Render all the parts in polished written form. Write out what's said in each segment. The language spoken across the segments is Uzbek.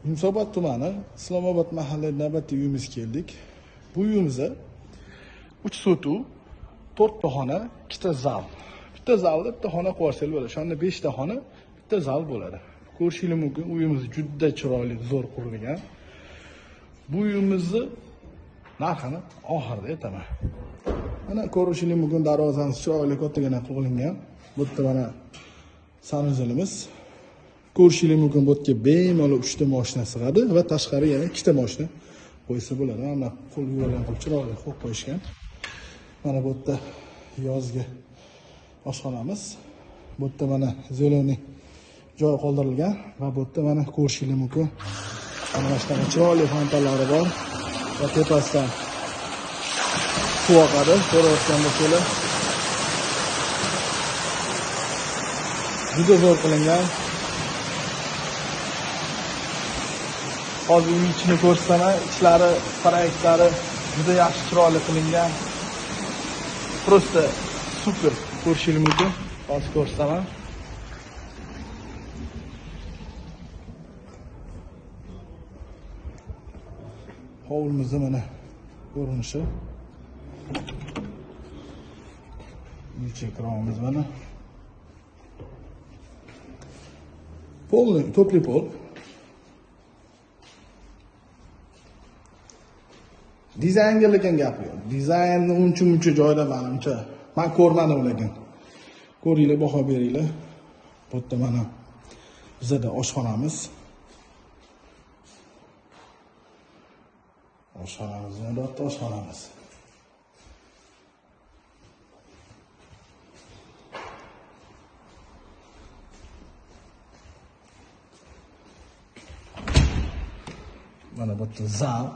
Yunusobod tumani Islomobod mahalla navbatdagi uyimizga keldik. Bu uyimizda 3 sotuv, 4 ta xona, 2 ta zal. Bitta zalda bitta xona qo'ysak bo'ladi. O'shanda 5 ta xona, bitta zal bo'ladi. Ko'rishingiz mumkin, uyimiz juda chiroyli, zo'r qurilgan. Bu uyimizni narxini oxirida aytaman. Mana ko'rishingiz mumkin, darvozamiz chiroyli kattagina qurilgan. Bu yerda mana sanuzilimiz. Ko'rishingiz mumkin, bu yerga bemalol 3 ta mashina sig'adi va tashqari yana 2 ta mashina qo'ysa bo'ladi. Mana qo'l yurgan qilib chiroyli qo'yib qo'yishgan. Mana bu yerda yozgi oshxonamiz. Bu yerda mana zeleniy joy qoldirilgan va bu yerda mana ko'rishingiz mumkin, mana shunaqa chiroyli fontanlari bor va tepasidan suv oqadi. Ko'rayotgan bo'lsanglar, juda zo'r qilingan. Hozir uy ichini ko'rsataman. Ichlari, proyektlari juda yaxshi, chiroyli qilingan. Prosta super. Ko'rishingiz mumkin. Hozir ko'rsataman. Hovlimizda mana ko'rinishi. Necha kranimiz mana. Polni, topli pol. Dizaynga lekin gap yo'q. Dizaynni uncha joyda menimcha men ko'rmadim lekin. Ko'ringlar, baho beringlar. Bu yerda mana bizda oshxonamiz. Oshxonamiz. Mana bu yerda zal.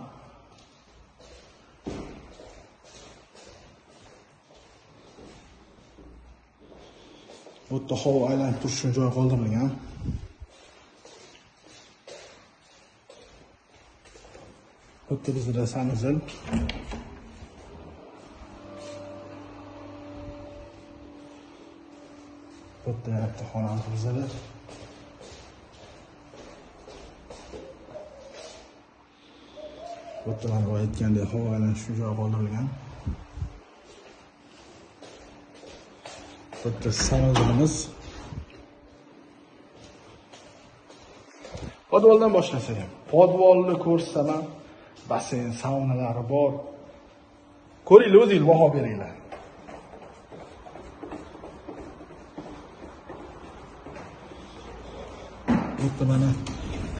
Bu yerda havo aylanib turish uchun joy qoldirilgan. Bu yerda bizda sanuzil. Bu yerda yana xonamiz bizda. Bu yerda mana aytgandek havo aylanish uchun joy qoldirilgan. Bu yerda sanuzilimiz. Podvoldan boshlasak ham. Podvolni ko'rsaman, basen, saunalari bor. Ko'ringlar, o'zingiz baho beringlar. Bu yerda mana